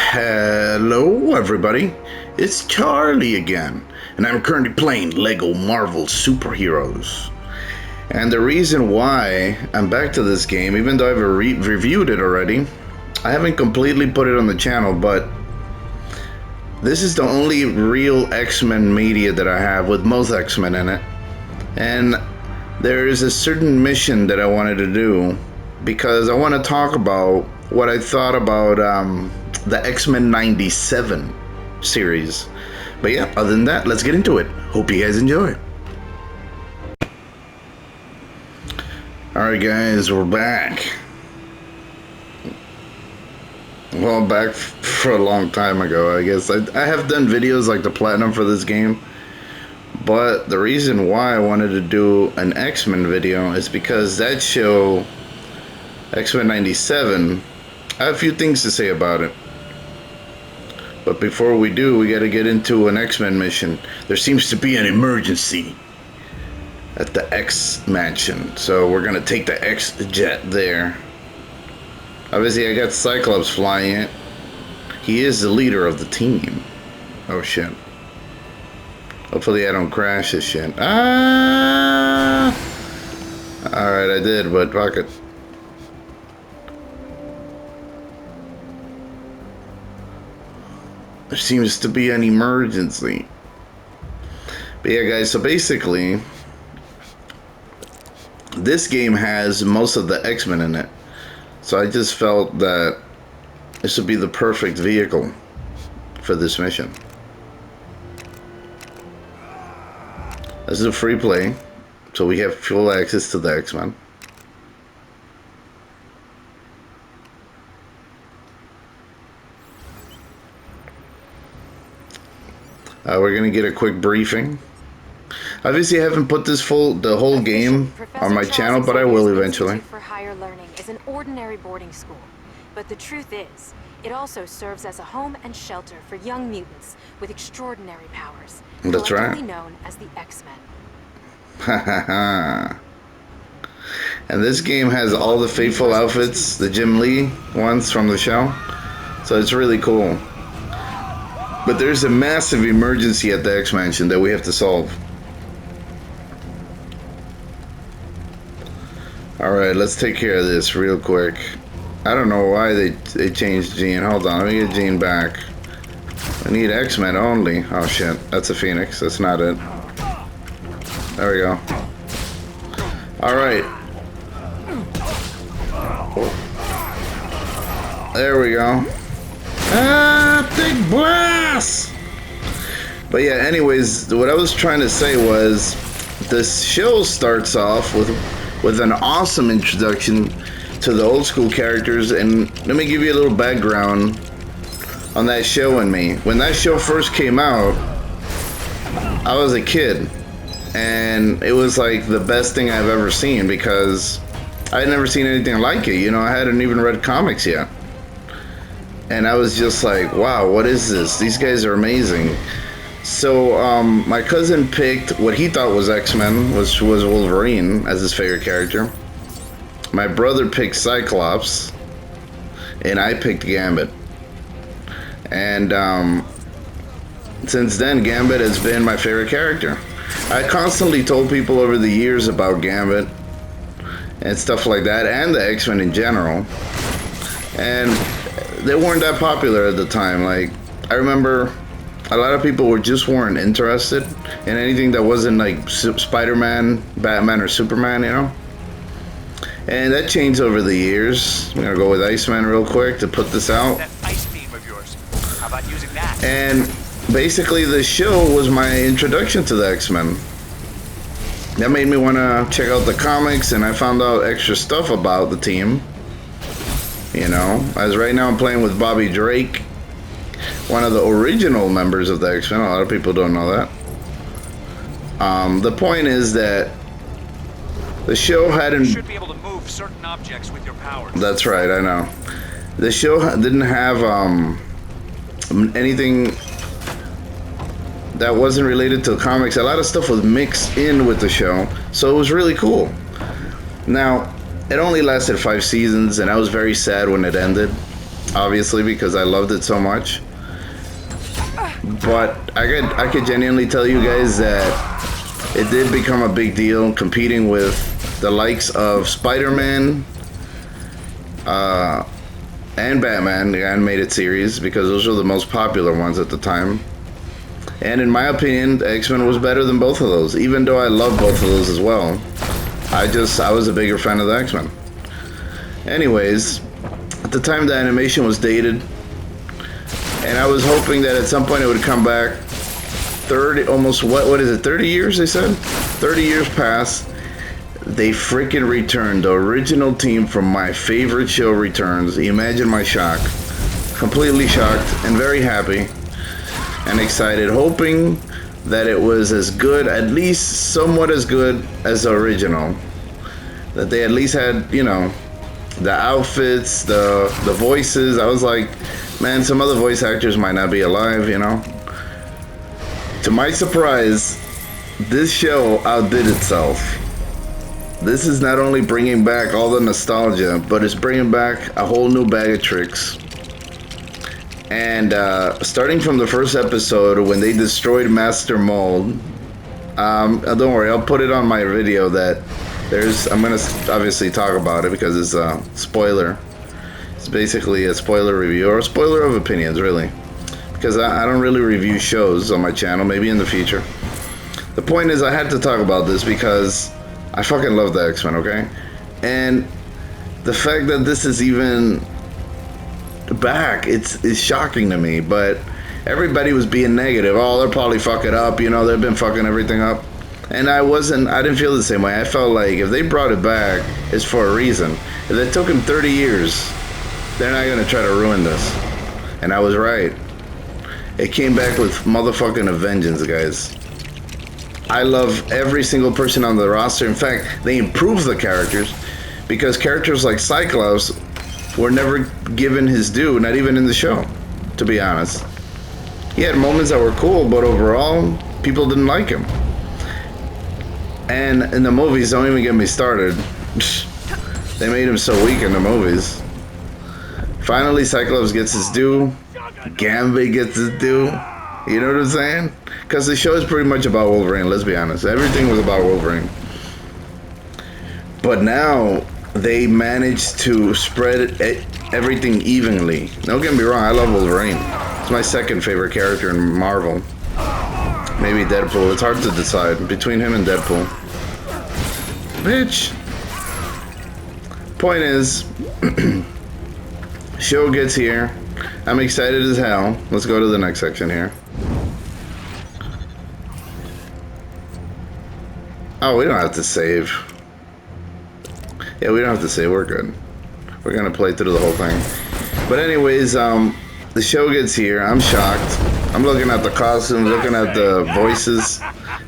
Hello everybody, it's Charlie again, and I'm currently playing LEGO Marvel Superheroes. And the reason why I'm back to this game, even though I've reviewed it already, I haven't completely put it on the channel, but this is the only real X-Men media that I have with most X-Men in it. And there is a certain mission that I wanted to do because I want to talk about what I thought about the X-Men 97 series. But yeah, other than that, let's get into it. Hope you guys enjoy. Alright guys, we're back. Well, back for a long time ago, I guess. I have done videos like the Platinum for this game. But the reason why I wanted to do an X-Men video is because that show, X-Men 97, I have a few things to say about it. But before we do, we gotta get into an X-Men mission. There seems to be an emergency at the X-Mansion. So we're gonna take the X-Jet there. Obviously I got Cyclops flying it. He is the leader of the team. Oh shit. Hopefully I don't crash this shit. Ah! Alright, I did, but fuck it. There seems to be an emergency. But yeah, guys, so basically, this game has most of the X-Men in it. So I just felt that this would be the perfect vehicle for this mission. This is a free play, so we have full access to the X-Men. We're gonna get a quick briefing. Obviously, I haven't put the whole game on my channel, but I will eventually. For higher learning is an ordinary boarding school, but the truth is, it also serves as a home and shelter for young mutants with extraordinary powers. That's right. Known as the X-Men. And this game has all the faithful outfits, the Jim Lee ones from the show, so it's really cool. But there's a massive emergency at the X-Mansion that we have to solve. Alright, let's take care of this real quick. I don't know why they changed Jean. Hold on, let me get Jean back. I need X-Men only. Oh shit, that's a Phoenix. That's not it. There we go. Alright. There we go. Ah, big blast! But yeah, anyways, what I was trying to say was this show starts off with an awesome introduction to the old school characters, and let me give you a little background on that show and me. When that show first came out, I was a kid, and it was like the best thing I've ever seen because I had never seen anything like it. You know, I hadn't even read comics yet. And I was just like, wow, what is this? These guys are amazing. So my cousin picked what he thought was X-Men, which was Wolverine as his favorite character. My brother picked Cyclops, and I picked Gambit. And since then, Gambit has been my favorite character. I constantly told people over the years about Gambit and stuff like that, and the X-Men in general. And they weren't that popular at the time. Like, I remember a lot of people weren't interested in anything that wasn't like Spider-Man, Batman, or Superman, you know? And that changed over the years. I'm gonna go with Iceman real quick to put this out. That ice beam of yours. How about using that? And basically the show was my introduction to the X-Men. That made me want to check out the comics, and I found out extra stuff about the team. You know, as right now I'm playing with Bobby Drake, one of the original members of the X-Men. A lot of people don't know that. The point is that the show hadn't... You should be able to move certain objects with your powers. That's right, I know. The show didn't have anything that wasn't related to comics. A lot of stuff was mixed in with the show, so it was really cool. Now, It only lasted 5 seasons, and I was very sad when it ended, obviously, because I loved it so much. But I could genuinely tell you guys that it did become a big deal, competing with the likes of Spider-Man and Batman, the animated series, because those were the most popular ones at the time. And in my opinion, X-Men was better than both of those, even though I love both of those as well. I was a bigger fan of the X-Men. Anyways, at the time the animation was dated, and I was hoping that at some point it would come back. 30, almost, what is it, 30 years they said? 30 years passed. They freaking returned. The original team from my favorite show returns. Imagine my shock. Completely shocked and very happy and excited, hoping that it was as good, at least somewhat as good as the original. That they at least had, you know, the outfits, the voices. I was like, man, some other voice actors might not be alive, you know. To my surprise, this show outdid itself. This is not only bringing back all the nostalgia, but it's bringing back a whole new bag of tricks. And starting from the first episode when they destroyed Master Mold, don't worry, I'll put it on my video that I'm gonna obviously talk about it because it's a spoiler. It's basically a spoiler review, or a spoiler of opinions, really. Because I don't really review shows on my channel, maybe in the future. The point is, I had to talk about this because I fucking love the X-Men, okay? And the fact that this is even back, it's shocking to me, but everybody was being negative. Oh, they'll probably fuck it up, you know, they've been fucking everything up. And I didn't feel the same way. I felt like if they brought it back, it's for a reason. If it took them 30 years, they're not gonna try to ruin this. And I was right. It came back with motherfucking a vengeance, guys. I love every single person on the roster. In fact, they improved the characters, because characters like Cyclops were never given his due, not even in the show, to be honest. He had moments that were cool, but overall, people didn't like him. And in the movies, don't even get me started. They made him so weak in the movies. Finally, Cyclops gets his due. Gambit gets his due. You know what I'm saying? Because the show is pretty much about Wolverine, let's be honest. Everything was about Wolverine. But now, they managed to spread everything evenly. Don't get me wrong, I love Wolverine. It's my second favorite character in Marvel. Maybe Deadpool. It's hard to decide between him and Deadpool. Bitch. Point is, show gets here. I'm excited as hell. Let's go to the next section here. Oh, we don't have to save. Yeah, we don't have to save. We're good. We're gonna play through the whole thing. But anyways, the show gets here. I'm shocked. I'm looking at the costumes, looking at the voices.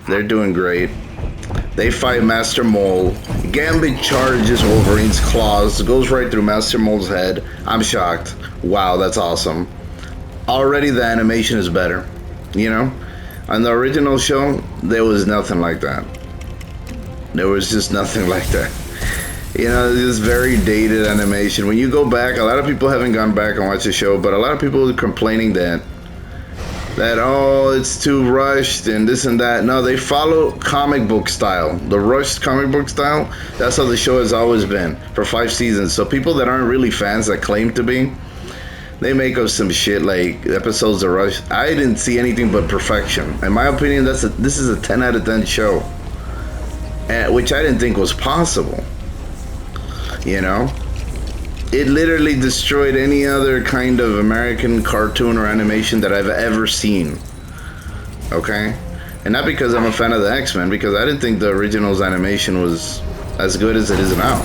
They're doing great. They fight Master Mole. Gambit charges Wolverine's claws, goes right through Master Mole's head. I'm shocked. Wow, that's awesome. Already the animation is better. You know? On the original show, there was nothing like that. There was just nothing like that. You know, this very dated animation. When you go back, a lot of people haven't gone back and watched the show, but a lot of people are complaining that oh, it's too rushed and this and that. No, they follow comic book style. The rushed comic book style, that's how the show has always been for 5 seasons. So people that aren't really fans that claim to be, they make up some shit like episodes are rushed. I didn't see anything but perfection. In my opinion, this is a 10 out of 10 show, which I didn't think was possible. You know? It literally destroyed any other kind of American cartoon or animation that I've ever seen. Okay? And not because I'm a fan of the X-Men, because I didn't think the original's animation was as good as it is now.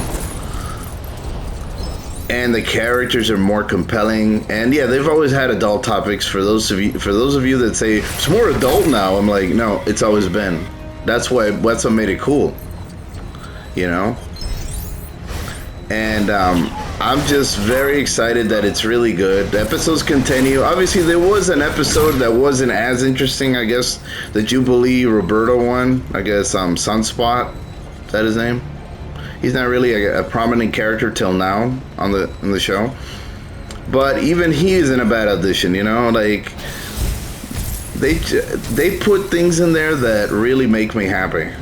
And the characters are more compelling. And yeah, they've always had adult topics. For those of you that say it's more adult now, I'm like, no, it's always been. That's what made it cool. You know? And I'm just very excited that it's really good. The episodes continue. Obviously, there was an episode that wasn't as interesting, I guess. The Jubilee Roberto one. I guess Sunspot. Is that his name? He's not really a prominent character till now on the show. But even he is in a bad audition, you know? Like, they put things in there that really make me happy.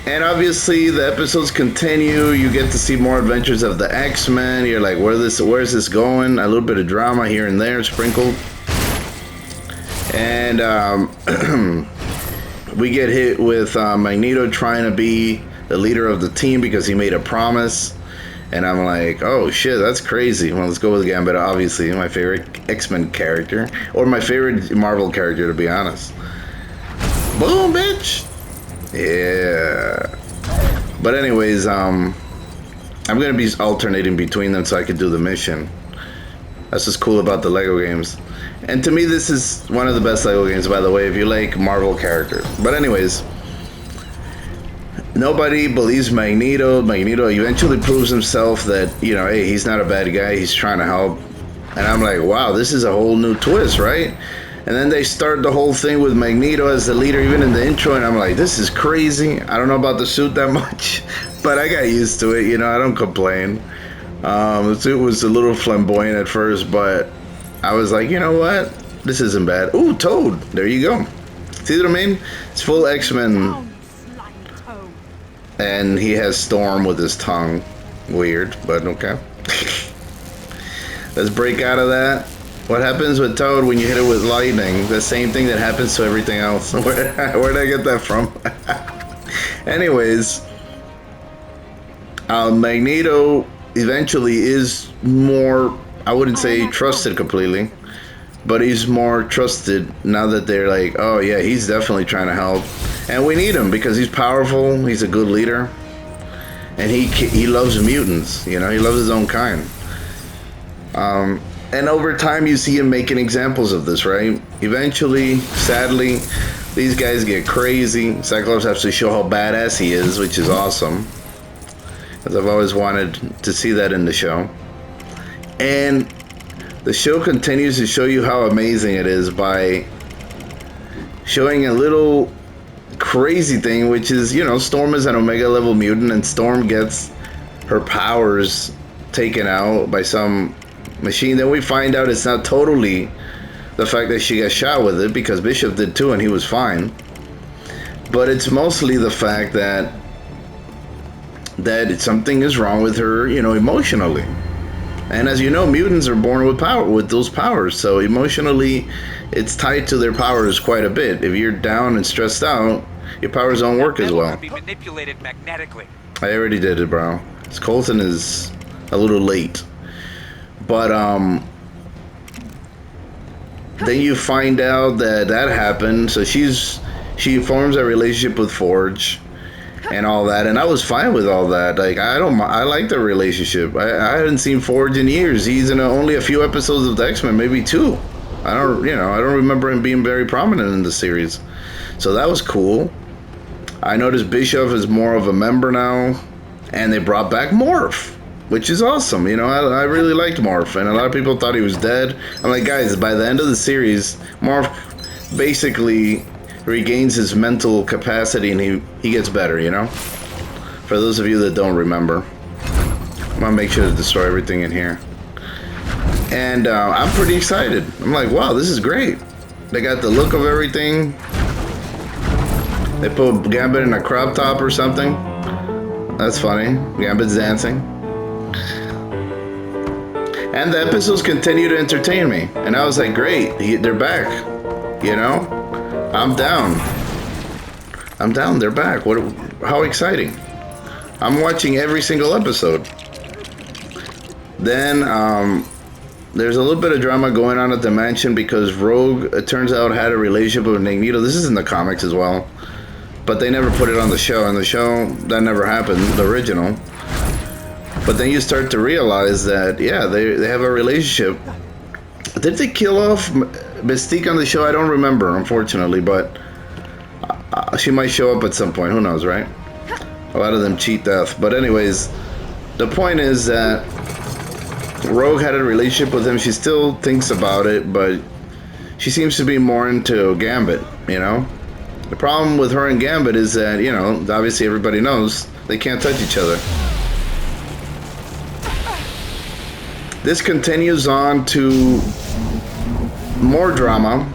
And obviously, the episodes continue. You get to see more adventures of the X-Men. You're like, where's this going? A little bit of drama here and there sprinkled. And we get hit with Magneto trying to be the leader of the team because he made a promise. And I'm like, oh shit, that's crazy. Well, let's go with Gambit, obviously. My favorite X-Men character. Or my favorite Marvel character, to be honest. Boom, bitch! Yeah. But anyways, I'm gonna be alternating between them so I could do the mission. That's what's cool about the Lego games. And to me, this is one of the best Lego games, by the way, if you like Marvel characters. But anyways, nobody believes Magneto. Magneto eventually proves himself that, you know, hey, he's not a bad guy. He's trying to help. And I'm like, wow, this is a whole new twist, right? And then they start the whole thing with Magneto as the leader, even in the intro, and I'm like, this is crazy. I don't know about the suit that much, but I got used to it, you know, I don't complain. The suit was a little flamboyant at first, but I was like, you know what? This isn't bad. Ooh, Toad. There you go. See what I mean? It's full X-Men. And he has Storm with his tongue. Weird, but okay. Let's break out of that. What happens with Toad when you hit it with lightning? The same thing that happens to everything else. Where'd I get that from? Anyways, Magneto eventually is more, I wouldn't say trusted completely, but he's more trusted now that they're like, oh yeah, he's definitely trying to help. And we need him because he's powerful, he's a good leader, and he loves mutants, you know, he loves his own kind. And over time, you see him making examples of this, right? Eventually, sadly, these guys get crazy. Cyclops has to show how badass he is, which is awesome. Because I've always wanted to see that in the show. And the show continues to show you how amazing it is by showing a little crazy thing, which is, you know, Storm is an Omega level mutant, and Storm gets her powers taken out by some machine. Then we find out it's not totally the fact that she got shot with it, because Bishop did too and he was fine, but it's mostly the fact that something is wrong with her, you know, emotionally. And as you know, mutants are born with power, with those powers, so emotionally it's tied to their powers quite a bit. If you're down and stressed out, your powers don't work as well. Be manipulated magnetically. I already did it, bro. Colton is a little late. But then you find out that happened. So she forms a relationship with Forge and all that, and I was fine with all that. Like, I like the relationship. I hadn't seen Forge in years. He's in only a few episodes of the X-Men, maybe 2. I don't remember him being very prominent in the series. So that was cool. I noticed Bishop is more of a member now, and they brought back Morph, which is awesome. You know, I really liked Morph, and a lot of people thought he was dead. I'm like, guys, by the end of the series, Morph basically regains his mental capacity, and he gets better, you know? For those of you that don't remember. I'm gonna make sure to destroy everything in here. And I'm pretty excited. I'm like, wow, this is great. They got the look of everything. They put Gambit in a crop top or something. That's funny. Gambit's dancing. And the episodes continue to entertain me. And I was like, great, they're back. You know? I'm down. They're back. How exciting. I'm watching every single episode. Then, there's a little bit of drama going on at the mansion because Rogue, it turns out, had a relationship with Magneto. This is in the comics as well. But they never put it on the show. On the show, that never happened, the original. But then you start to realize that, yeah, they have a relationship. Did they kill off Mystique on the show? I don't remember, unfortunately, but she might show up at some point. Who knows, right? A lot of them cheat death. But anyways, the point is that Rogue had a relationship with him. She still thinks about it, but she seems to be more into Gambit, you know? The problem with her and Gambit is that, you know, obviously everybody knows they can't touch each other. This continues on to more drama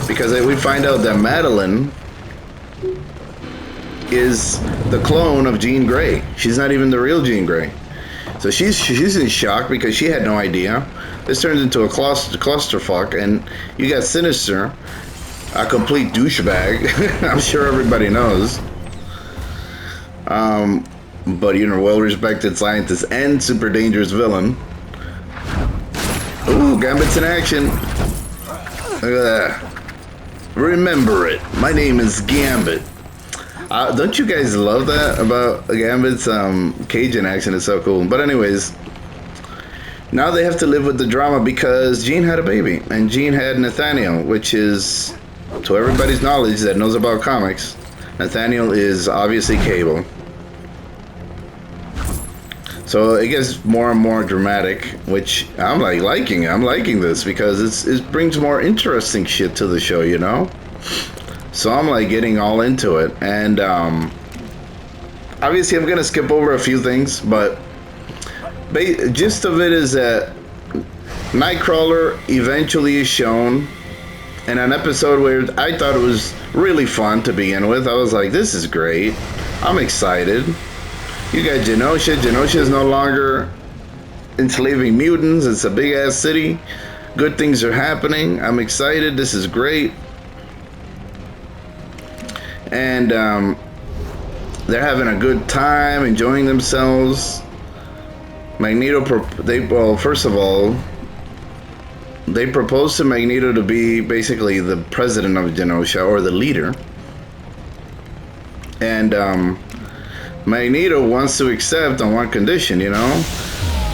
because we find out that Madeline is the clone of Jean Grey. She's not even the real Jean Grey. So she's in shock because she had no idea. This turns into a clusterfuck, and you got Sinister, a complete douchebag. I'm sure everybody knows. But you know, well-respected scientist and super dangerous villain. Ooh, Gambit's in action. Look at that. Remember it. My name is Gambit. Don't you guys love that about Gambit's Cajun accent? It's so cool. But anyways, now they have to live with the drama because Jean had a baby, and Jean had Nathaniel, which is, to everybody's knowledge that knows about comics, Nathaniel is obviously Cable. So it gets more and more dramatic, which I'm liking. I'm liking this because it brings more interesting shit to the show, you know. So I'm like getting all into it, and obviously I'm gonna skip over a few things, but gist of it is that Nightcrawler eventually is shown in an episode where I thought it was really fun to begin with. I was like, this is great. I'm excited. You got Genosha. Genosha is no longer enslaving mutants. It's a big ass city. Good things are happening. I'm excited. This is great. And they're having a good time, enjoying themselves. Magneto, first of all, they proposed to Magneto to be basically the president of Genosha, or the leader. And Magneto wants to accept on one condition, you know,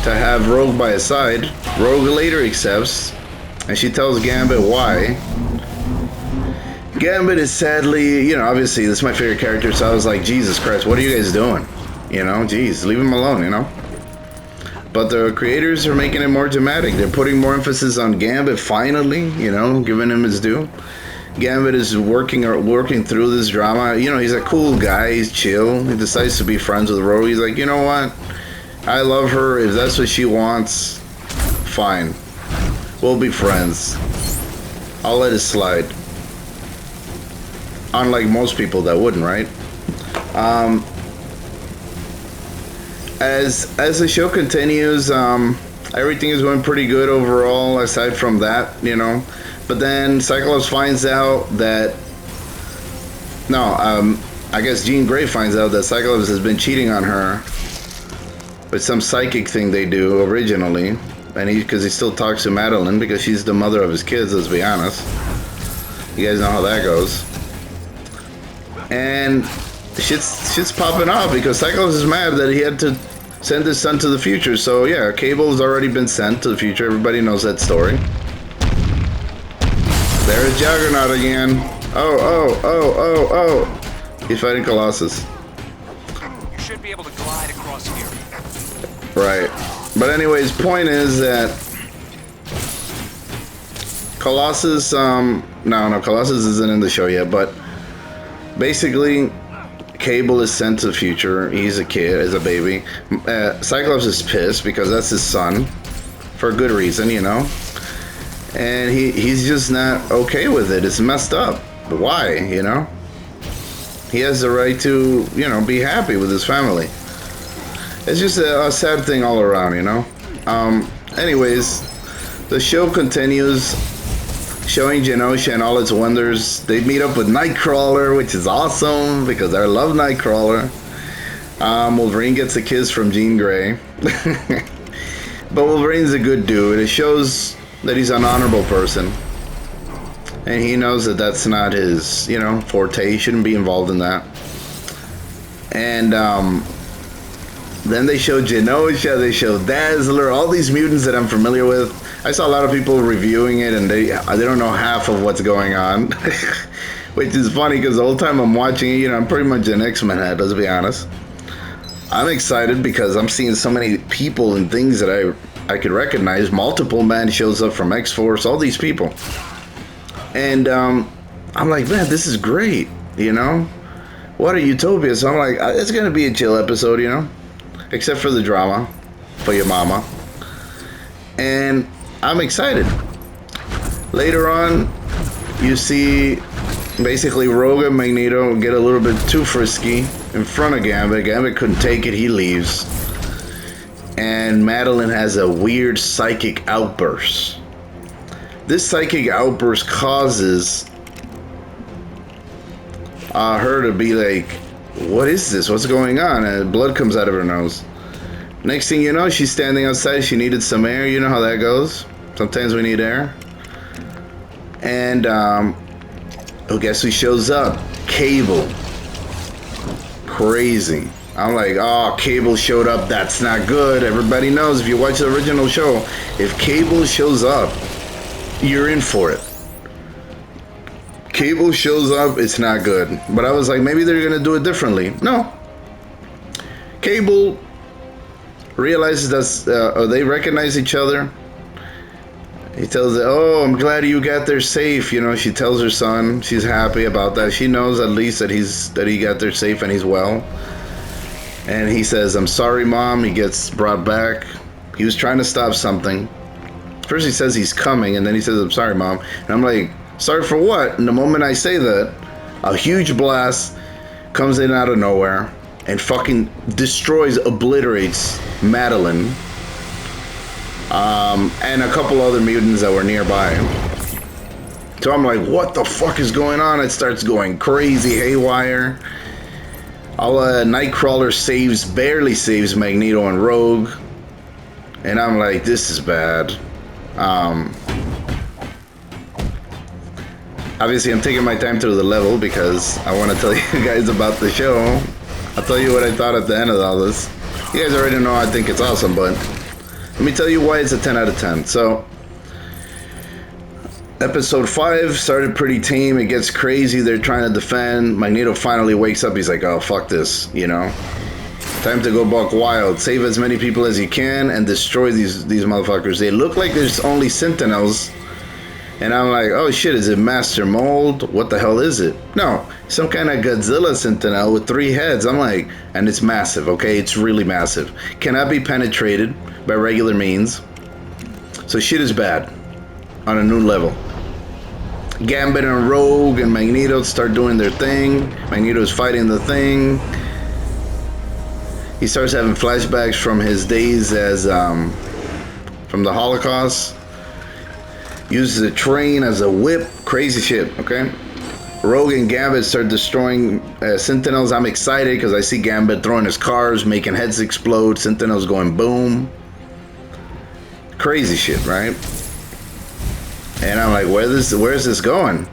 to have Rogue by his side. Rogue later accepts, and she tells Gambit why. Gambit is sadly, you know, obviously this is my favorite character, so I was like, Jesus Christ, what are you guys doing? You know, geez, leave him alone, you know? But the creators are making it more dramatic. They're putting more emphasis on Gambit finally, you know, giving him his due. Gambit is working through this drama. You know, he's a cool guy, he's chill. He decides to be friends with Rogue. He's like, you know what? I love her. If that's what she wants, fine. We'll be friends. I'll let it slide. Unlike most people that wouldn't, right? As the show continues, everything is going pretty good overall, aside from that, you know. But then Cyclops finds out that... I guess Jean Grey finds out that Cyclops has been cheating on her with some psychic thing they do originally. And because he still talks to Madeline, because she's the mother of his kids, let's be honest. You guys know how that goes. And shit's popping off because Cyclops is mad that he had to send his son to the future. So yeah, Cable's already been sent to the future. Everybody knows that story. There's Juggernaut again. Oh. He's fighting Colossus. You should be able to glide across here. Right. But anyways, point is that Colossus, no, Colossus isn't in the show yet, but basically, Cable is sent to the future. He's a kid, as a baby. Cyclops is pissed because that's his son, for a good reason, you know. And he's just not okay with it. It's messed up. But why, you know? He has the right to, you know, be happy with his family. It's just a sad thing all around, you know. Anyways, the show continues, showing Genosha and all its wonders. They meet up with Nightcrawler, which is awesome because I love Nightcrawler. Wolverine gets a kiss from Jean Grey. But Wolverine's a good dude. It shows that he's an honorable person. And he knows that that's not his, you know, forte. He shouldn't be involved in that. And then they show Genosha, they show Dazzler, all these mutants that I'm familiar with. I saw a lot of people reviewing it, and they don't know half of what's going on. Which is funny, because the whole time I'm watching it, you know, I'm pretty much an X-Men head, let's be honest. I'm excited because I'm seeing so many people and things that I could recognize. Multiple Man shows up from X-Force, all these people. And I'm like, man, this is great. you know? What a utopia. So I'm like, it's gonna be a chill episode, you know? Except for the drama for your mama. And I'm excited. Later on, you see basically Rogue and Magneto get a little bit too frisky in front of Gambit. Gambit couldn't take it, he leaves. And Madeline has a weird psychic outburst. This psychic outburst causes her to be like, what is this? What's going on? And blood comes out of her nose. Next thing you know, she's standing outside. She needed some air. You know how that goes. Sometimes we need air. And, guess who shows up? Cable. Crazy. I'm like, oh, Cable showed up. That's not good. Everybody knows if you watch the original show, if Cable shows up, you're in for it. Cable shows up, it's not good. But I was like, maybe they're gonna do it differently. No. Cable realizes that they recognize each other. He tells her, oh, I'm glad you got there safe. You know, she tells her son she's happy about that. She knows at least that he got there safe and he's well. And he says, I'm sorry, Mom. He gets brought back. He was trying to stop something. First he says he's coming, and then he says, I'm sorry, Mom. And I'm like, sorry for what? And the moment I say that, a huge blast comes in out of nowhere and fucking destroys, obliterates Madeline. And a couple other mutants that were nearby. So I'm like, what the fuck is going on? It starts going crazy, haywire. Nightcrawler barely saves Magneto and Rogue. And I'm like, this is bad. Obviously, I'm taking my time through the level because I want to tell you guys about the show. I'll tell you what I thought at the end of all this. You guys already know I think it's awesome, but let me tell you why it's a 10 out of 10. So, episode 5 started pretty tame. It gets crazy. They're trying to defend. Magneto finally wakes up. He's like, oh, fuck this, you know. Time to go buck wild. Save as many people as you can and destroy these motherfuckers. They look like there's only Sentinels. And I'm like, oh shit, is it Master Mold? What the hell is it? No, some kind of Godzilla Sentinel with 3 heads. I'm like, and it's massive, okay? It's really massive. Cannot be penetrated by regular means. So shit is bad on a new level. Gambit and Rogue and Magneto start doing their thing. Magneto's fighting the thing. He starts having flashbacks from his days as, from the Holocaust. Uses a train as a whip. Crazy shit, okay? Rogue and Gambit start destroying Sentinels. I'm excited because I see Gambit throwing his cars, making heads explode. Sentinels going boom. Crazy shit, right? And I'm like, where's this going?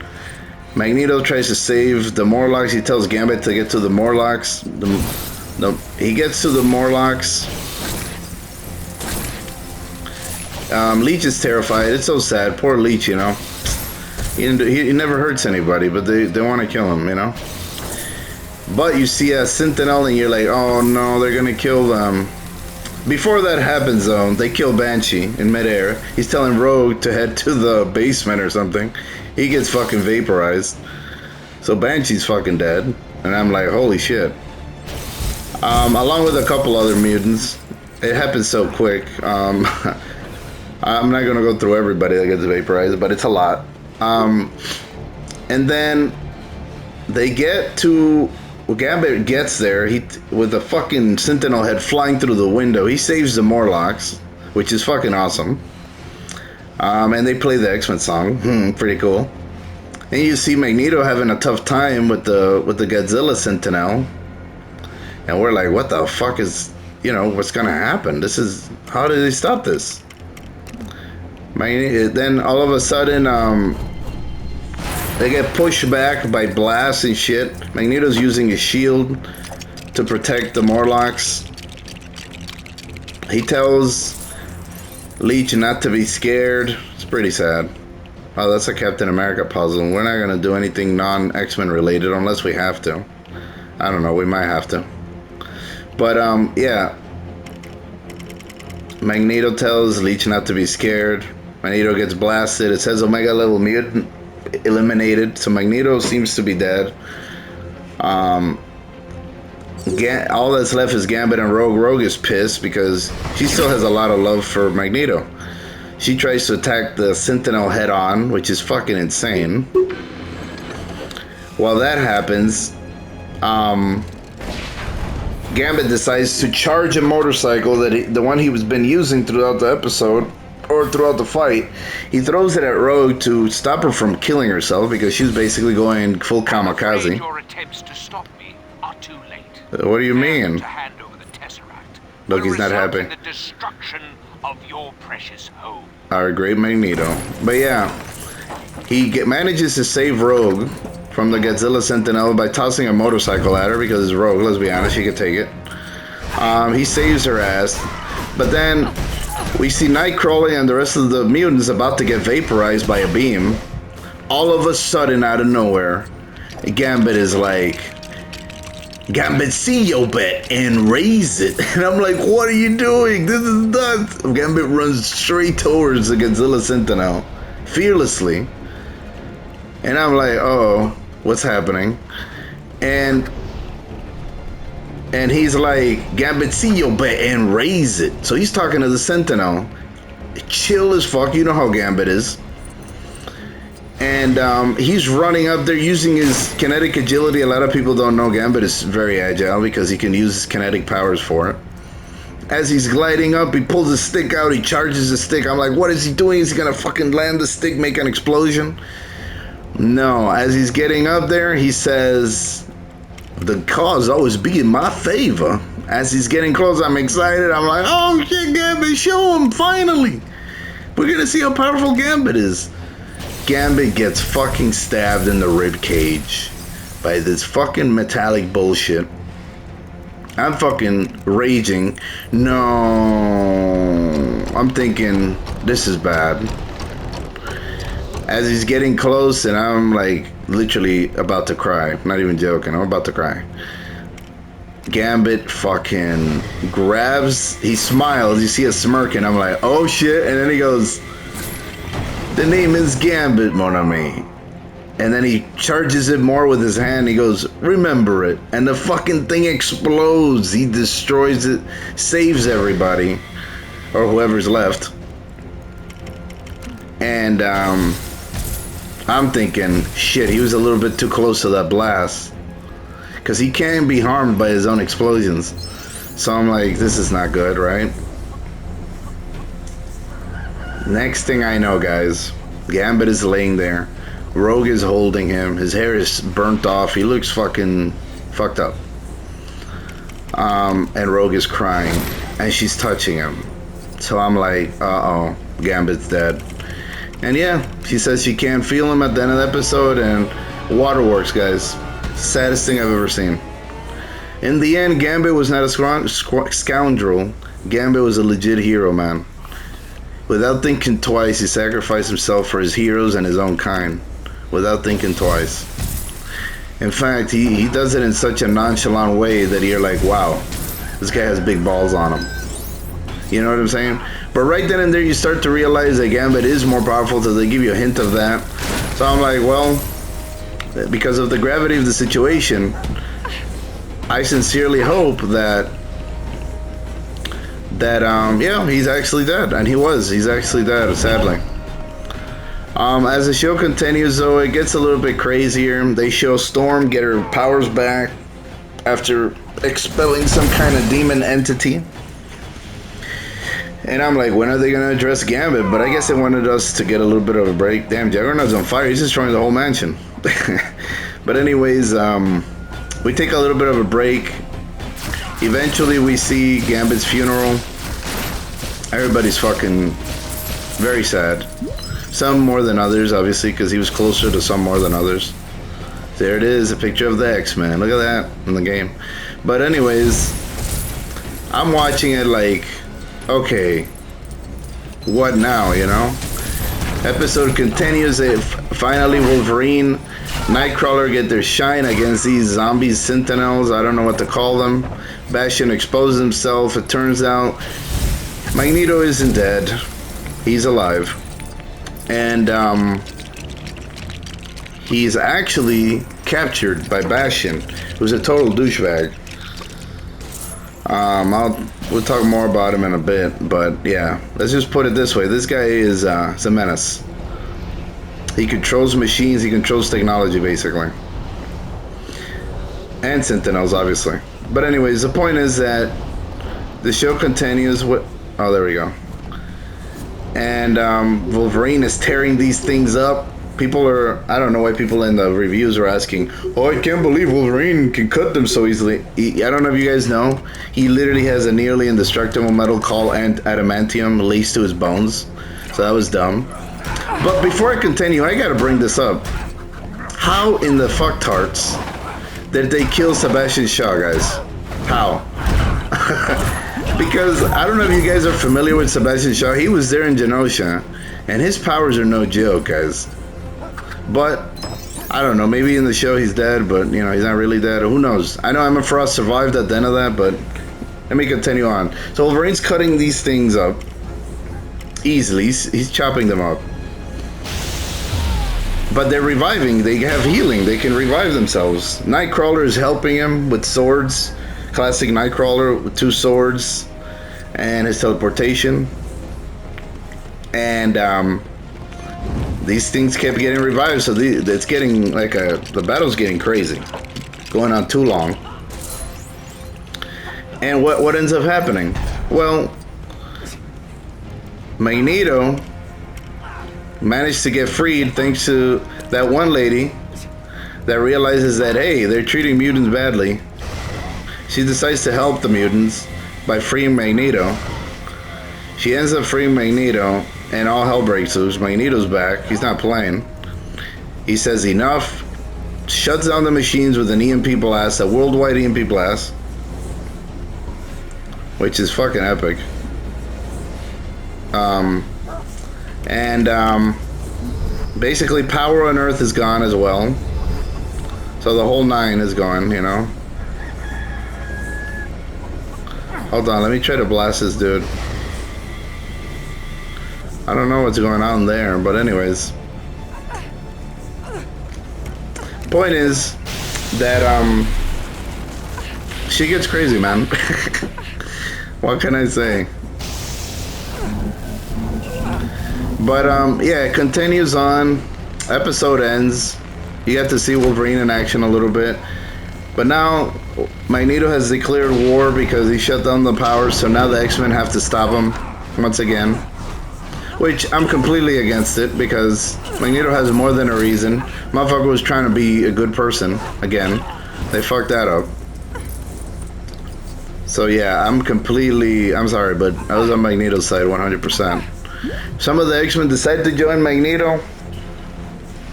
Magneto tries to save the Morlocks. He tells Gambit to get to the Morlocks. He gets to the Morlocks. Leech is terrified. It's so sad. Poor Leech, you know. He never hurts anybody, but they want to kill him, you know. But you see a Sentinel and you're like, oh no, they're going to kill them. Before that happens, though, they kill Banshee in midair. He's telling Rogue to head to the basement or something. He gets fucking vaporized. So Banshee's fucking dead. And I'm like, holy shit. Along with a couple other mutants. It happens so quick. I'm not going to go through everybody that gets vaporized, but it's a lot. And then they get to... Well, Gambit gets there, with the fucking Sentinel head flying through the window. He saves the Morlocks, which is fucking awesome. And they play the X-Men song. Pretty cool. And you see Magneto having a tough time with the Godzilla Sentinel. And we're like, what the fuck is... You know, what's gonna happen? How did they stop this? Then all of a sudden, they get pushed back by blasts and shit. Magneto's using a shield to protect the Morlocks. He tells Leech not to be scared. It's pretty sad. Oh, that's a Captain America puzzle. We're not gonna do anything non-X-Men related unless we have to. I don't know, we might have to. But, yeah. Magneto tells Leech not to be scared. Magneto gets blasted. It says Omega level mutant eliminated. So Magneto seems to be dead. All that's left is Gambit and Rogue. Rogue is pissed because she still has a lot of love for Magneto. She tries to attack the Sentinel head on, which is fucking insane. While that happens, Gambit decides to charge a motorcycle that the one he was been using throughout the episode or throughout the fight. He throws it at Rogue to stop her from killing herself because she's basically going full kamikaze. Your attempts to stop me are too late. What do you mean? To hand over the Tesseract Look, he's not happy. the destruction of your precious home. Our great Magneto. But yeah, he manages to save Rogue from the Godzilla Sentinel by tossing a motorcycle at her because it's Rogue, let's be honest, she could take it. He saves her ass. But then we see Nightcrawler and the rest of the mutants about to get vaporized by a beam. All of a sudden, out of nowhere, Gambit is like, Gambit, see your bet and raise it. And I'm like, what are you doing? This is nuts. Gambit runs straight towards the Godzilla Sentinel, fearlessly. And I'm like, oh, what's happening? And he's like, Gambit, see your bet and raise it. So he's talking to the Sentinel. Chill as fuck. You know how Gambit is. And he's running up there using his kinetic agility. A lot of people don't know Gambit is very agile because he can use his kinetic powers for it. As he's gliding up, he pulls his stick out. He charges the stick. I'm like, what is he doing? Is he going to fucking land the stick, make an explosion? No. As he's getting up there, he says, the cause always be in my favor. As he's getting close, I'm excited. I'm like, oh shit, Gambit, show him, finally. We're going to see how powerful Gambit is. Gambit gets fucking stabbed in the rib cage by this fucking metallic bullshit. I'm fucking raging. No, I'm thinking this is bad. As he's getting close, and I'm like literally about to cry. Not even joking. I'm about to cry. Gambit fucking grabs. He smiles. You see a smirk, and I'm like, oh shit. And then he goes, the name is Gambit, mon ami. And then he charges it more with his hand. He goes, remember it. And the fucking thing explodes. He destroys it, saves everybody, or whoever's left. And I'm thinking, shit, he was a little bit too close to that blast. Because he can be harmed by his own explosions. So I'm like, this is not good, right? Next thing I know, guys, Gambit is laying there. Rogue is holding him. His hair is burnt off. He looks fucking fucked up. And Rogue is crying. And she's touching him. So I'm like, uh-oh, Gambit's dead. And yeah, she says she can't feel him at the end of the episode. And waterworks, guys. Saddest thing I've ever seen. In the end, Gambit was not a scoundrel. Gambit was a legit hero, man. Without thinking twice, he sacrificed himself for his heroes and his own kind. Without thinking twice. In fact, he does it in such a nonchalant way that you're like, wow, this guy has big balls on him. You know what I'm saying? But right then and there, you start to realize that Gambit is more powerful, so they give you a hint of that. So I'm like, well, because of the gravity of the situation, I sincerely hope that yeah, he's actually dead. And he's actually dead, sadly. As the show continues, though, it gets a little bit crazier. They show Storm get her powers back after expelling some kind of demon entity. And I'm like, when are they going to address Gambit? But I guess they wanted us to get a little bit of a break. Damn, Juggernaut's on fire. He's destroying the whole mansion. But anyways, we take a little bit of a break. Eventually, we see Gambit's funeral. Everybody's fucking very sad. Some more than others, obviously, because he was closer to some more than others. There it is, a picture of the X-Men. Look at that in the game. But anyways, I'm watching it like, okay, what now, you know? Episode continues. Finally, Wolverine, Nightcrawler get their shine against these zombies, sentinels. I don't know what to call them. Bastion exposes himself. It turns out Magneto isn't dead. He's alive. And he's actually captured by Bastion, who's a total douchebag. We'll talk more about him in a bit, but yeah, let's just put it this way: this guy is a menace. He controls machines, he controls technology, basically, and Sentinels, obviously. But anyways, the point is that the show continues with. Oh, there we go. And Wolverine is tearing these things up. People are, I don't know why people in the reviews are asking, oh, I can't believe Wolverine can cut them so easily. I don't know if you guys know, he literally has a nearly indestructible metal called adamantium laced to his bones. So that was dumb. But before I continue, I gotta bring this up. How in the fucktarts did they kill Sebastian Shaw, guys? How? Because I don't know if you guys are familiar with Sebastian Shaw. He was there in Genosha, and his powers are no joke, guys. But I don't know, maybe in the show he's dead, but you know, he's not really dead. Who knows? I know Emma Frost survived at the end of that, but let me continue on. So Wolverine's cutting these things up easily. He's chopping them up. But they're reviving. They have healing. They can revive themselves. Nightcrawler is helping him with swords. Classic Nightcrawler with 2 swords and his teleportation. And these things kept getting revived, so it's getting like the battle's getting crazy, going on too long. And what ends up happening? Well, Magneto managed to get freed thanks to that one lady that realizes that, hey, they're treating mutants badly. She decides to help the mutants by freeing Magneto. She ends up freeing Magneto, and all hell breaks loose. Magneto's back. He's not playing. He says enough, shuts down the machines with an EMP blast, a worldwide EMP blast, which is fucking epic. Basically power on Earth is gone as well. So the whole 9 is gone, you know. Hold on, let me try to blast this dude. I don't know what's going on there, but anyways. Point is that she gets crazy, man. What can I say? But yeah, it continues on. Episode ends. You get to see Wolverine in action a little bit. But now Magneto has declared war because he shut down the powers, so now the X-Men have to stop him once again. Which I'm completely against it, because Magneto has more than a reason. Motherfucker was trying to be a good person again. They fucked that up. So yeah, I'm sorry, but I was on Magneto's side 100%. Some of the X-Men decided to join Magneto.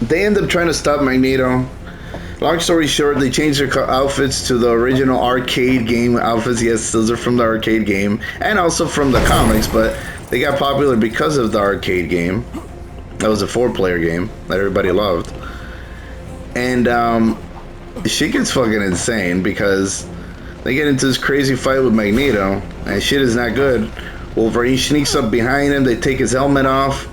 They end up trying to stop Magneto. Long story short, they changed their outfits to the original arcade game outfits. Yes, those are from the arcade game, and also from the comics, but they got popular because of the arcade game. That was a 4-player game that everybody loved. And shit gets fucking insane because they get into this crazy fight with Magneto, and shit is not good. Wolverine sneaks up behind him, they take his helmet off.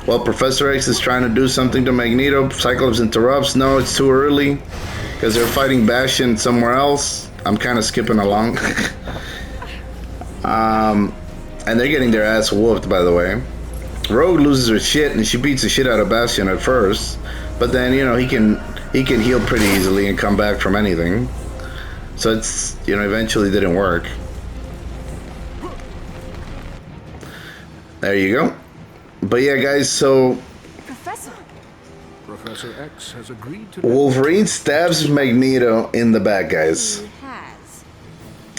Well, Professor X is trying to do something to Magneto. Cyclops interrupts. No, it's too early, because they're fighting Bastion somewhere else. I'm kind of skipping along. And they're getting their ass whooped, by the way. Rogue loses her shit, and she beats the shit out of Bastion at first. But then, you know, he can heal pretty easily and come back from anything. So it's, you know, eventually didn't work. There you go. But yeah, guys, so Professor X has agreed to Wolverine stabs Magneto in the back, guys.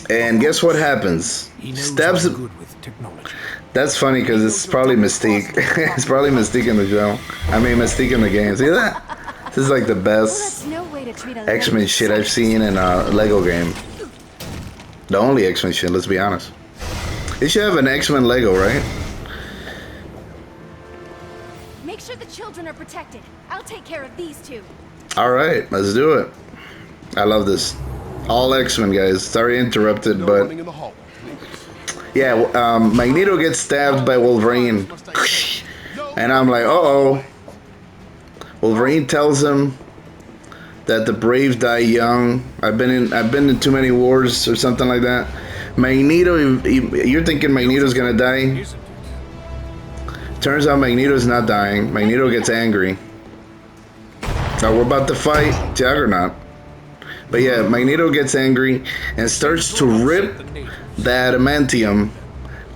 And guess what happens? Stabs him. good with technology. That's funny because it's probably Mystique. It's probably Mystique in the show. I mean, Mystique in the game. See that? This is like the best X-Men shit I've seen in a Lego game. The only X-Men shit, let's be honest. They should have an X-Men Lego, right? Make sure the children are protected. I'll take care of these two. Alright, let's do it. I love this. All X-Men, guys. Sorry interrupted, but... yeah, Magneto gets stabbed by Wolverine. And I'm like, uh-oh. Wolverine tells him, that the brave die young. I've been in too many wars or something like that. Magneto, you're thinking Magneto's gonna die. Turns out Magneto's not dying. Magneto gets angry. Now we're about to fight Juggernaut. But yeah, Magneto gets angry and starts to rip the adamantium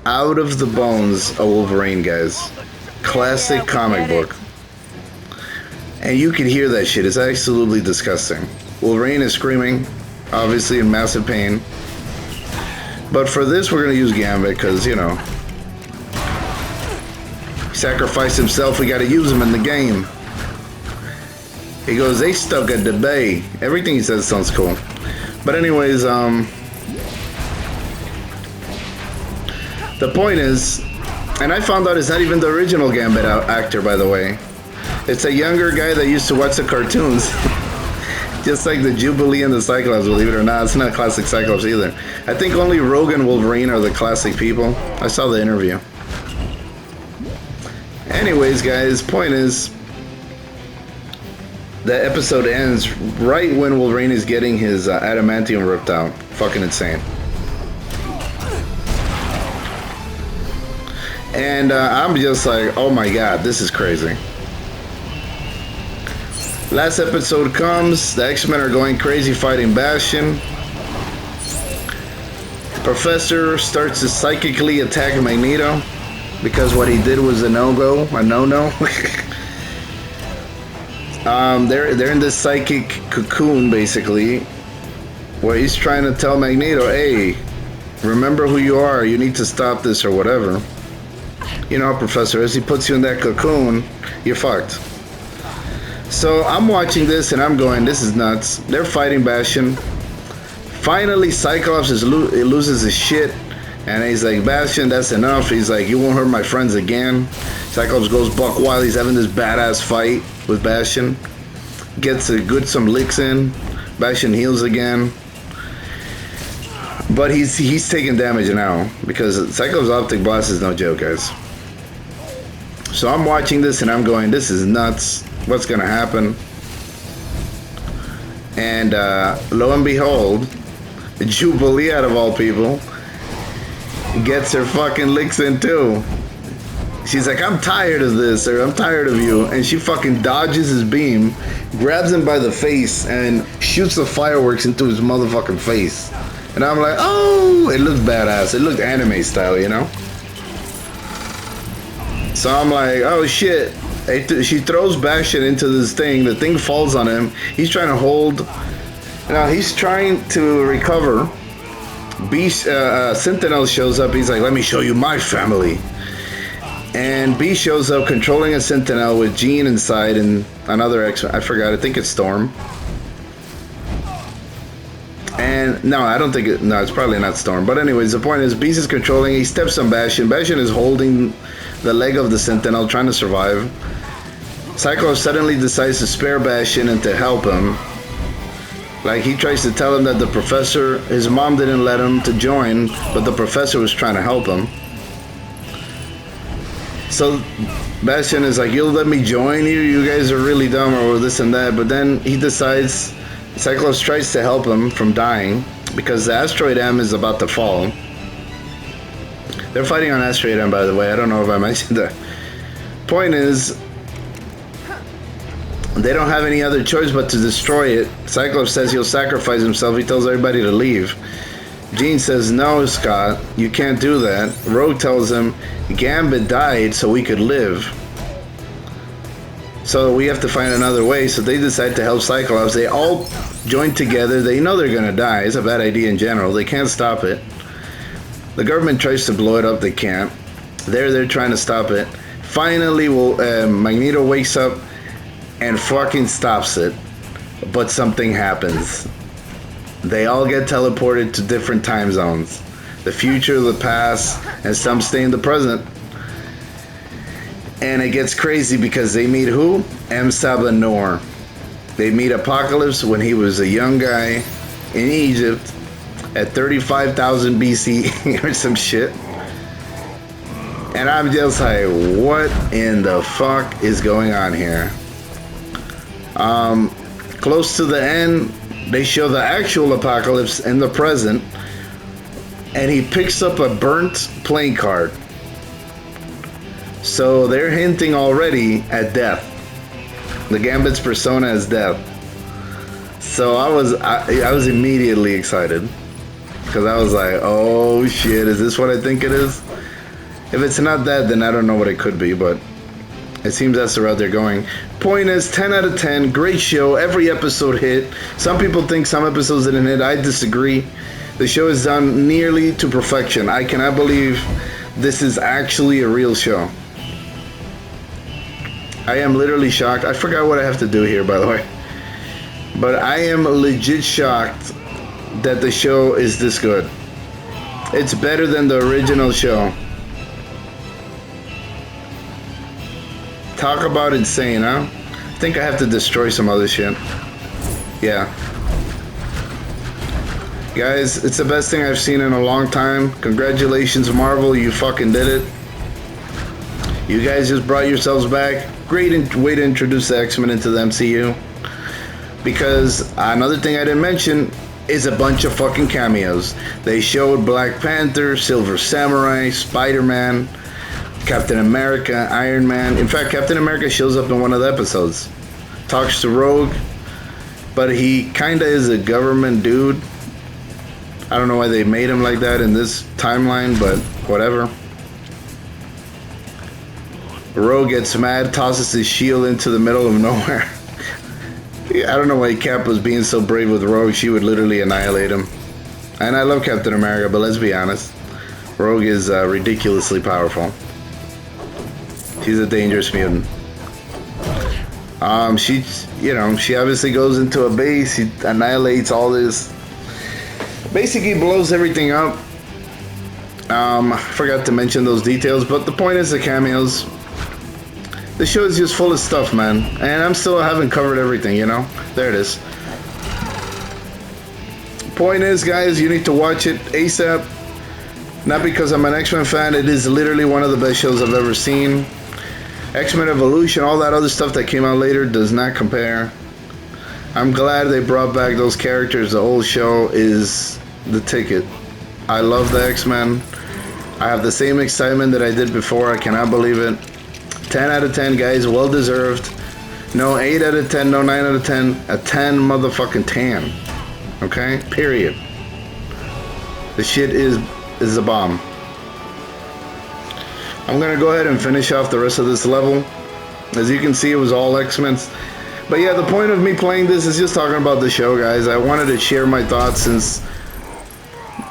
out of the bones of Wolverine, guys. Classic comic book. And you can hear that shit. It's absolutely disgusting. Wolverine is screaming, obviously in massive pain. But for this, we're going to use Gambit because, you know, he sacrificed himself. We got to use him in the game. He goes, they stuck at the bay. Everything he says sounds cool. But anyways, the point is, and I found out it's not even the original Gambit actor, by the way. It's a younger guy that used to watch the cartoons. Just like the Jubilee and the Cyclops, believe it or not. It's not classic Cyclops either. I think only Rogue and Wolverine are the classic people. I saw the interview. Anyways, guys, point is, the episode ends right when Wolverine is getting his adamantium ripped out. Fucking insane. And I'm just like, oh my god, this is crazy. Last episode comes, the X-Men are going crazy fighting Bastion. Professor starts to psychically attack Magneto because what he did was a no-go, a no-no. They're in this psychic cocoon basically, where he's trying to tell Magneto, hey, remember who you are, you need to stop this or whatever. You know, Professor, as he puts you in that cocoon, you're fucked. So I'm watching this and I'm going, this is nuts. They're fighting Bastion. Finally, Cyclops loses his shit. And he's like, Bastion, that's enough. He's like, you won't hurt my friends again. Cyclops goes buck wild. He's having this badass fight with Bastion. Gets some licks in. Bastion heals again. But he's taking damage now. Because Cyclops' optic blast is no joke, guys. So I'm watching this and I'm going, this is nuts. What's gonna happen? And lo and behold, Jubilee, out of all people, gets her fucking licks in too. She's like, I'm tired of this, or I'm tired of you. And she fucking dodges his beam, grabs him by the face, and shoots the fireworks into his motherfucking face. And I'm like, oh, it looked badass. It looked anime style, you know? So I'm like, oh shit. She throws Bastion into this thing. The thing falls on him. He's trying to hold. Now he's trying to recover. Sentinel shows up. He's like, let me show you my family. And B shows up controlling a Sentinel with Jean inside and another X. I forgot. I think it's Storm. And no, I don't think no, it's probably not Storm. But anyways, the point is, Beast is controlling. He steps on Bastion. Bastion is holding the leg of the Sentinel, trying to survive. Cyclops suddenly decides to spare Bastion and to help him. Like, he tries to tell him that the Professor, his mom didn't let him to join, but the Professor was trying to help him. So Bastion is like, you'll let me join you? You guys are really dumb, or this and that. But then he decides, Cyclops tries to help him from dying because the Asteroid M is about to fall. They're fighting on Asteroid M, by the way. I don't know if I mentioned that. Point is, they don't have any other choice but to destroy it. Cyclops says he'll sacrifice himself. He tells everybody to leave. Jean says, no, Scott, you can't do that. Rogue tells him, Gambit died so we could live. So we have to find another way. So they decide to help Cyclops. They all join together. They know they're going to die. It's a bad idea in general. They can't stop it. The government tries to blow it up. They can't. They're trying to stop it. Finally, Magneto wakes up and fucking stops it. But something happens. They all get teleported to different time zones. The future, the past, and some stay in the present. And it gets crazy because they meet who? M. Sabanor. They meet Apocalypse when he was a young guy in Egypt at 35,000 BC or some shit. And I'm just like, what in the fuck is going on here? close to the end, they show the actual apocalypse in the present, and he picks up a burnt playing card. So they're hinting already at death. The Gambit's persona is death. So I was immediately excited, because I was like, oh shit, is this what I think it is? If it's not that, then I don't know what it could be, but it seems that's the route they're going. Point is, 10 out of 10, great show, every episode hit. Some people think some episodes didn't hit, I disagree. The show is done nearly to perfection. I cannot believe this is actually a real show. I am literally shocked. I forgot what I have to do here, by the way. But I am legit shocked that the show is this good. It's better than the original show. Talk about insane, huh? I think I have to destroy some other shit. Yeah. Guys, it's the best thing I've seen in a long time. Congratulations, Marvel, you fucking did it. You guys just brought yourselves back. Great way to introduce the X-Men into the MCU. Because another thing I didn't mention is a bunch of fucking cameos. They showed Black Panther, Silver Samurai, Spider-Man, Captain America, Iron Man. In fact, Captain America shows up in one of the episodes. Talks to Rogue, but he kinda is a government dude. I don't know why they made him like that in this timeline, but whatever. Rogue gets mad, tosses his shield into the middle of nowhere. I don't know why Cap was being so brave with Rogue. She would literally annihilate him. And I love Captain America, but let's be honest. Rogue is ridiculously powerful. She's a dangerous mutant. She obviously goes into a base. She annihilates all this. Basically blows everything up. I forgot to mention those details, but the point is the cameos. The show is just full of stuff, man. And I haven't covered everything, you know? There it is. Point is, guys, you need to watch it ASAP. Not because I'm an X-Men fan. It is literally one of the best shows I've ever seen. X-Men Evolution, all that other stuff that came out later does not compare. I'm glad they brought back those characters. The whole show is the ticket. I love the X-Men. I have the same excitement that I did before. I cannot believe it. 10 out of 10, guys. Well deserved. No 8 out of 10, no 9 out of 10. A 10 motherfucking 10. Okay? Period. The shit is a bomb. I'm gonna go ahead and finish off the rest of this level. As you can see, it was all X-Men. But yeah, the point of me playing this is just talking about the show, guys. I wanted to share my thoughts since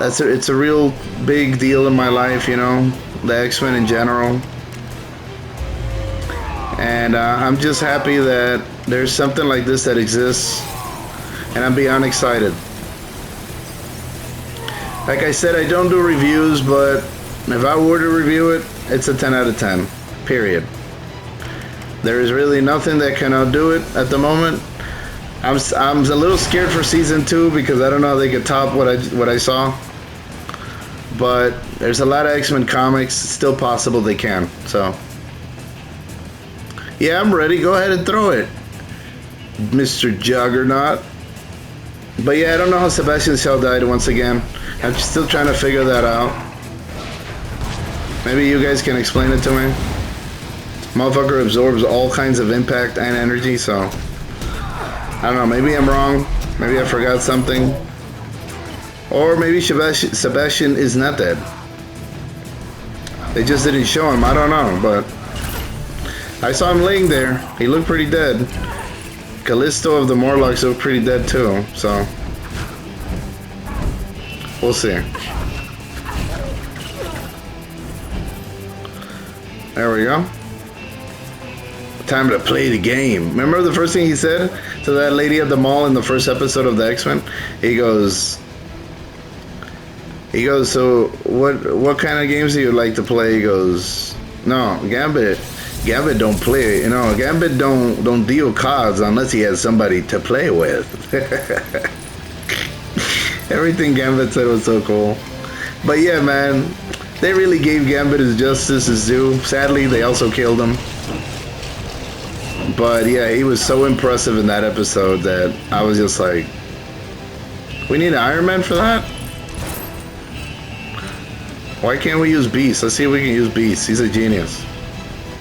it's a real big deal in my life, you know, the X-Men in general. And I'm just happy that there's something like this that exists, and I'm beyond excited. Like I said, I don't do reviews, but if I were to review it, it's a 10 out of 10, period. There is really nothing that can outdo it at the moment. I'm a little scared for season 2 because I don't know how they could top what I saw. But there's a lot of X-Men comics. It's still possible they can. So yeah, I'm ready. Go ahead and throw it, Mr. Juggernaut. But yeah, I don't know how Sebastian Shaw died once again. I'm still trying to figure that out. Maybe you guys can explain it to me. Motherfucker absorbs all kinds of impact and energy, so I don't know. Maybe I'm wrong. Maybe I forgot something. Or maybe Sebastian is not dead. They just didn't show him. I don't know, but I saw him laying there. He looked pretty dead. Callisto of the Morlocks looked pretty dead too, so we'll see. There we go. Time to play the game. Remember the first thing he said to that lady at the mall in the first episode of the X-Men? He goes, so what kind of games do you like to play? He goes, no, Gambit don't play, you know, Gambit don't deal cards unless he has somebody to play with. Everything Gambit said was so cool. But yeah, man, they really gave Gambit his justice, his due. Sadly, they also killed him. But yeah, he was so impressive in that episode that I was just like, we need an Iron Man for that? Why can't we use Beast? Let's see if we can use Beast. He's a genius.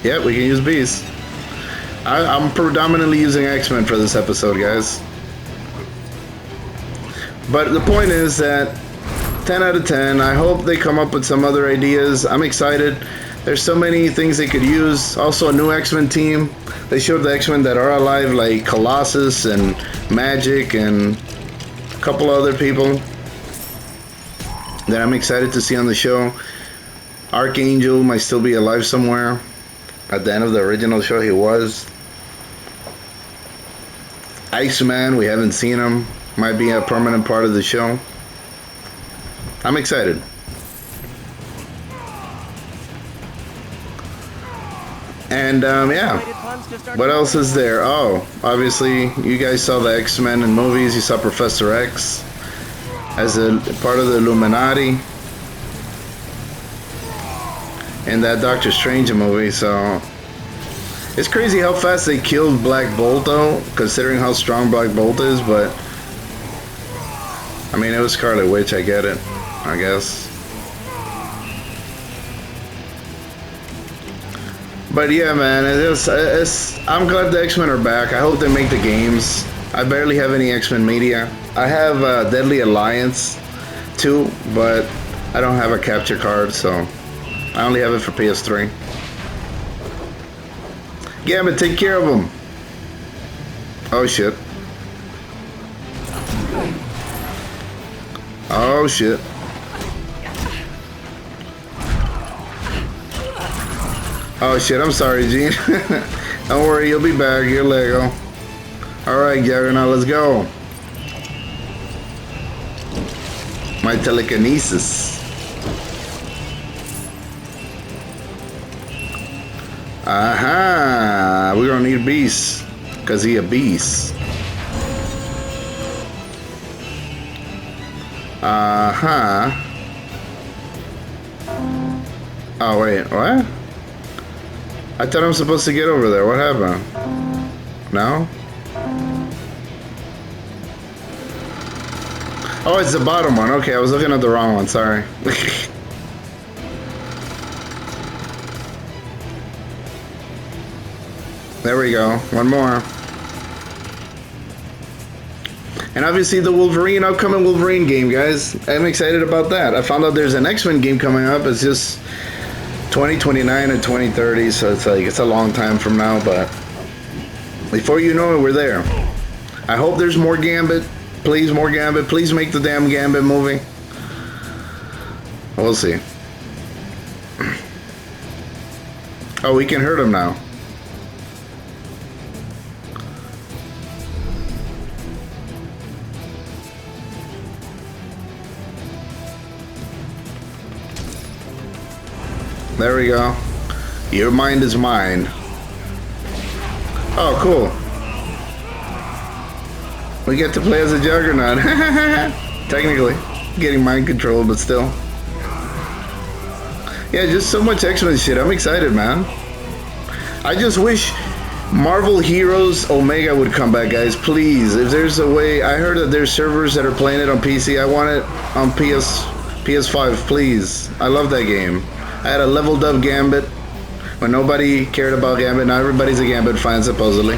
Yep, we can use Beast. I'm predominantly using X-Men for this episode, guys. But the point is that 10 out of 10. I hope they come up with some other ideas. I'm excited. There's so many things they could use. Also, a new X-Men team. They showed the X-Men that are alive, like Colossus and Magic and a couple other people that I'm excited to see on the show. Archangel might still be alive somewhere. At the end of the original show, he was. Iceman, we haven't seen him. Might be a permanent part of the show. I'm excited. And yeah, what else is there? Oh, obviously you guys saw the X-Men in movies. You saw Professor X as a part of the Illuminati in that Doctor Strange movie. So it's crazy how fast they killed Black Bolt, though, considering how strong Black Bolt is. But I mean, it was Scarlet Witch. I get it, I guess. But yeah, man, I'm glad the X-Men are back. I hope they make the games. I barely have any X-Men media. I have Deadly Alliance too, but I don't have a capture card, so I only have it for PS3. Gambit, take care of them. Oh shit. Oh shit. Oh shit, I'm sorry, Gene. Don't worry, you'll be back. You're Lego. Alright, Juggernaut, let's go. My telekinesis. Aha! We're gonna need Beast. Cause he a beast. Uh-huh. Oh wait, what? I thought I'm supposed to get over there. What happened? No? Oh, it's the bottom one. Okay, I was looking at the wrong one. Sorry. There we go. One more. And obviously the Wolverine, upcoming Wolverine game, guys. I'm excited about that. I found out there's an X-Men game coming up. It's just 2029 and 2030, so it's like it's a long time from now, but before you know it, we're there. I hope there's more Gambit. Please, more Gambit. Please make the damn Gambit movie. We'll see. Oh, we can hurt him now. There we go. Your mind is mine. Oh, cool. We get to play as a Juggernaut. Technically. Getting mind control, but still. Yeah, just so much X-Men shit. I'm excited, man. I just wish Marvel Heroes Omega would come back, guys. Please. If there's a way. I heard that there's servers that are playing it on PC. I want it on PS5, please. I love that game. I had a leveled up Gambit when nobody cared about Gambit. Now everybody's a Gambit fan, supposedly.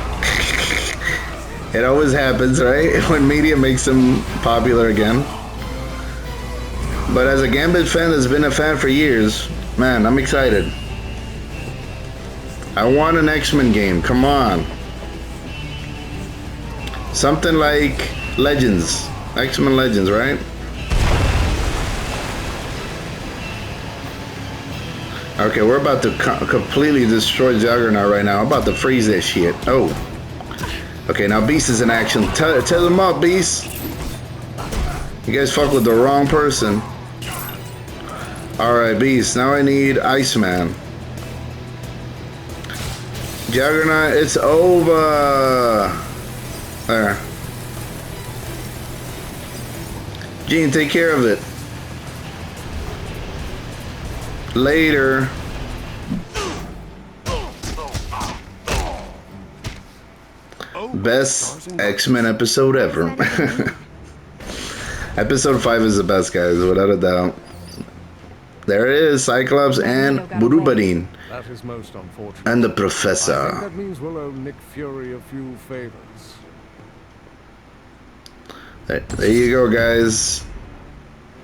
It always happens, right? When media makes them popular again. But as a Gambit fan that's been a fan for years, man, I'm excited. I want an X-Men game. Come on. Something like Legends. X-Men Legends, right? Okay, we're about to completely destroy Juggernaut right now. I'm about to freeze that shit. Oh. Okay, now Beast is in action. Tell them up, Beast. You guys fuck with the wrong person. Alright, Beast. Now I need Iceman. Juggernaut, it's over. There. Gene, take care of it. Later. best X-Men episode ever. Episode 5 is the best, guys, without a doubt. There it is, Cyclops and Burubarin. That is most unfortunate. And the I think Professor. that means we'll owe Nick Fury a few favors. There you go, guys.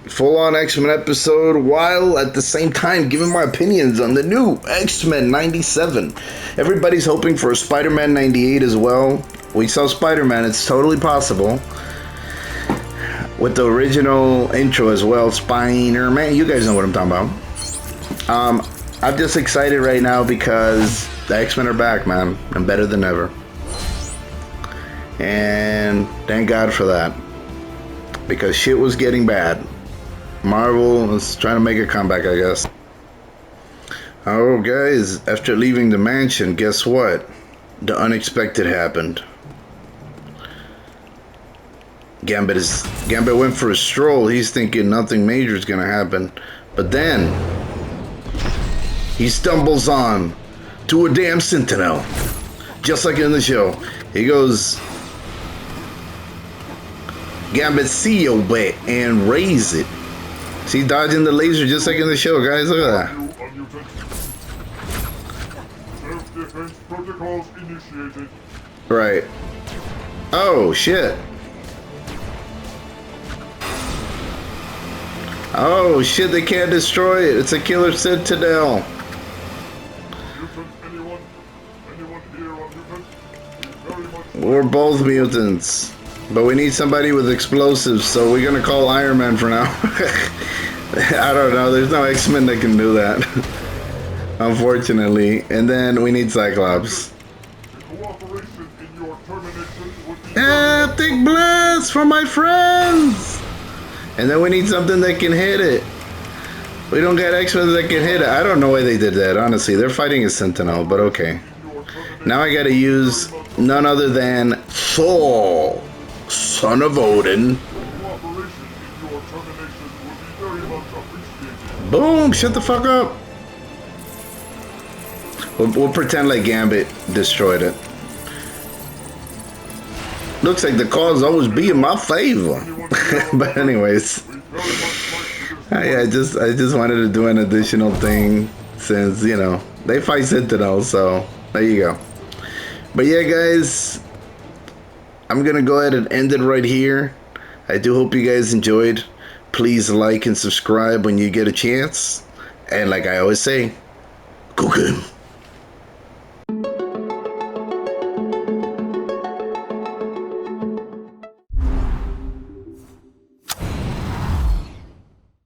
Full-on X-Men episode, while at the same time giving my opinions on the new X-Men 97. Everybody's hoping for a Spider-Man 98 as well. We saw Spider-Man, it's totally possible. With the original intro as well, Spider-Man. You guys know what I'm talking about. I'm just excited right now because the X-Men are back, man. And better than ever. And thank God for that. Because shit was getting bad. Marvel was trying to make a comeback, I guess. Oh, guys, after leaving the mansion, guess what? The unexpected happened. Gambit went for a stroll. He's thinking nothing major is gonna happen. But then he stumbles on to a damn sentinel. Just like in the show. He goes, Gambit, see your bet and raise it. See, dodging the laser just like in the show, guys. Look at that. Self-defense protocols initiated. Right. Oh, shit. Oh, shit, they can't destroy it. It's a killer sentinel. Mutants, anyone here on mutants? We very much We're both mutants. But we need somebody with explosives, so we're gonna call Iron Man for now. I don't know, there's no X-Men that can do that. Unfortunately. And then we need Cyclops. cooperation in your termination would be Epic blast for my friends! And then we need something that can hit it. We don't got X-Men that can hit it. I don't know why they did that, honestly. They're fighting a Sentinel, but okay. Now I gotta use none other than Thor, son of Odin. cooperation in your termination would be very much appreciated. Boom! Shut the fuck up. We'll pretend like Gambit destroyed it. Looks like the cause always be in my favor. But anyways, I just wanted to do an additional thing since, you know, they fight Sentinel, so there you go. But yeah, guys, I'm gonna go ahead and end it right here. I do hope you guys enjoyed. Please like and subscribe when you get a chance. And like I always say, go get 'em.